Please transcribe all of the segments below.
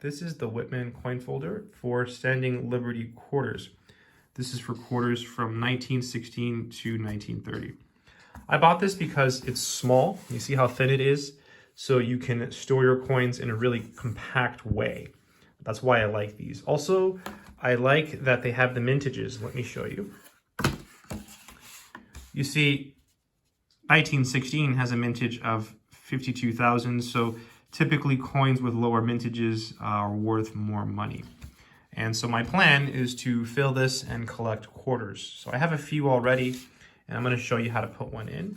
This is the Whitman Coin Folder for Standing Liberty quarters. This is for quarters from 1916 to 1930. I bought this because it's small. You see how thin it is? So you can store your coins in a really compact way. That's why I like these. Also, I like that they have the mintages. Let me show you. You see, 1916 has a mintage of 52,000. So typically coins with lower mintages are worth more money. And so my plan is to fill this and collect quarters. So I have a few already, and I'm going to show you how to put one in.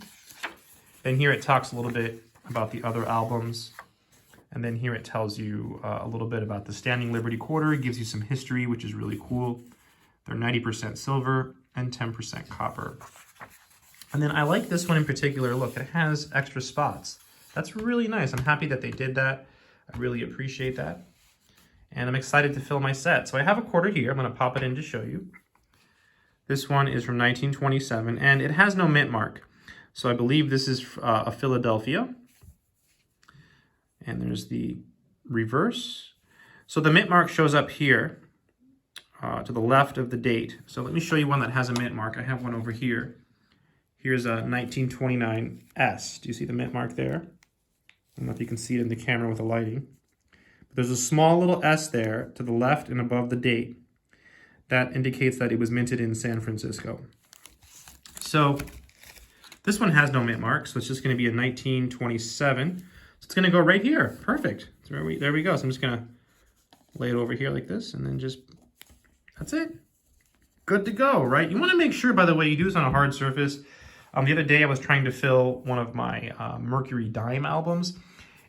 Then here it talks a little bit about the other albums. And then here it tells you a little bit about the Standing Liberty quarter. It gives you some history, which is really cool. They're 90% silver and 10% copper. And then I like this one in particular. Look, it has extra spots. That's really nice. I'm happy that they did that. I really appreciate that. And I'm excited to fill my set. So I have a quarter here. I'm going to pop it in to show you. This one is from 1927, and it has no mint mark. So I believe this is a Philadelphia. And there's the reverse. So the mint mark shows up here to the left of the date. So let me show you one that has a mint mark. I have one over here. Here's a 1929 S. Do you see the mint mark there? I don't know if you can see it in the camera with the lighting. But there's a small little S there to the left and above the date. That indicates that it was minted in San Francisco. So this one has no mint mark, so it's just going to be a 1927. So it's going to go right here. Perfect. So there we go. So I'm just going to lay it over here like this, and then just, that's it. Good to go, right? You want to make sure, by the way, you do this on a hard surface. The other day I was trying to fill one of my Mercury dime albums,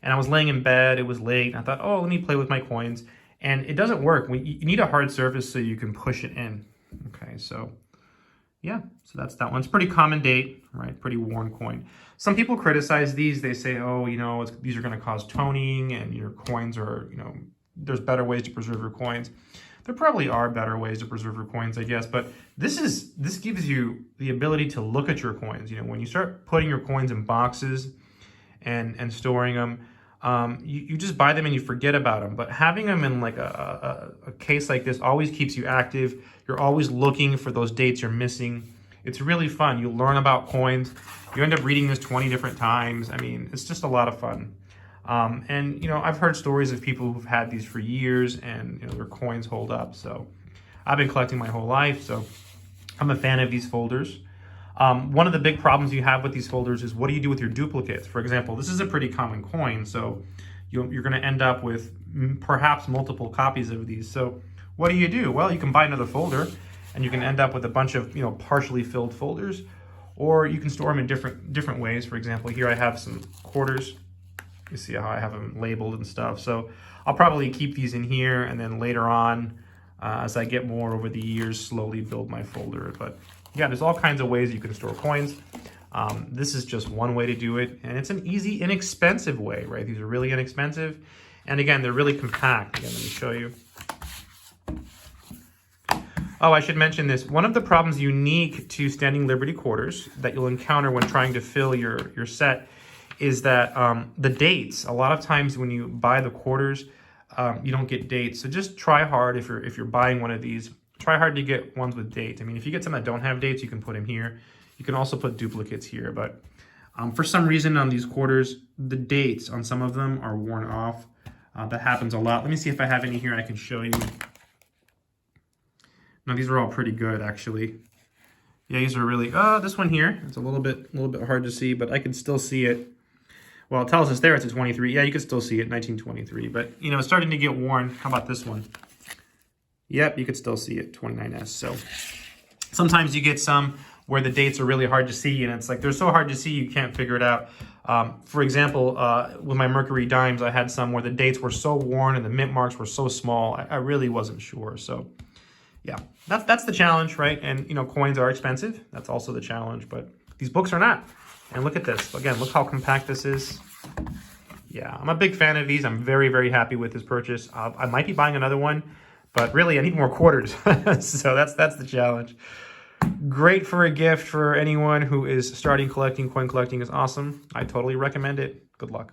and I was laying in bed. It was late, and I thought, oh, let me play with my coins. And it doesn't work. You need a hard surface so you can push it in. Okay, so yeah, so that's that one. It's pretty common date, right? Pretty worn coin. Some people criticize these. They say, oh, you know, these are going to cause toning, and your coins are, you know, there's better ways to preserve your coins. There probably are better ways to preserve your coins, I guess, but this gives you the ability to look at your coins. You know, when you start putting your coins in boxes and storing them, you just buy them and you forget about them. But having them in like a case like this always keeps you active. You're always looking for those dates you're missing. It's really fun. You learn about coins. You end up reading this 20 different times. I mean, it's just a lot of fun. And, you know, I've heard stories of people who've had these for years and, you know, their coins hold up. So I've been collecting my whole life, so I'm a fan of these folders. One of the big problems you have with these folders is what do you do with your duplicates? For example, this is a pretty common coin, so you're going to end up with perhaps multiple copies of these. So what do you do? Well, you can buy another folder, and you can end up with a bunch of, you know, partially filled folders, or you can store them in different ways. For example, here I have some quarters. You see how I have them labeled and stuff. So I'll probably keep these in here, and then later on, as I get more over the years, slowly build my folder. But yeah, there's all kinds of ways you can store coins. This is just one way to do it, and it's an easy, inexpensive way, right? These are really inexpensive, and again, they're really compact. Again, let me show you. Oh, I should mention this. One of the problems unique to Standing Liberty quarters that you'll encounter when trying to fill your set is that the dates. A lot of times when you buy the quarters, you don't get dates. So just try hard if you're buying one of these. Try hard to get ones with dates. I mean, if you get some that don't have dates, you can put them here. You can also put duplicates here. But for some reason on these quarters, the dates on some of them are worn off. That happens a lot. Let me see if I have any here I can show you. No, these are all pretty good, actually. Yeah, these are really, this one here, it's a little bit hard to see, but I can still see it. Well, it tells us there it's a 23. Yeah, you can still see it, 1923. But, you know, it's starting to get worn. How about this one? Yep, you could still see it, 29S. So sometimes you get some where the dates are really hard to see, and it's like they're so hard to see you can't figure it out. For example, with my Mercury dimes, I had some where the dates were so worn and the mint marks were so small, I really wasn't sure. So yeah, that's the challenge, right? And, you know, coins are expensive. That's also the challenge, but these books are not. And look at this. Again, look how compact this is. Yeah, I'm a big fan of these. I'm very, very happy with this purchase. I might be buying another one, but really I need more quarters. So that's the challenge. Great for a gift for anyone who is starting collecting. Coin collecting is awesome. I totally recommend it. Good luck.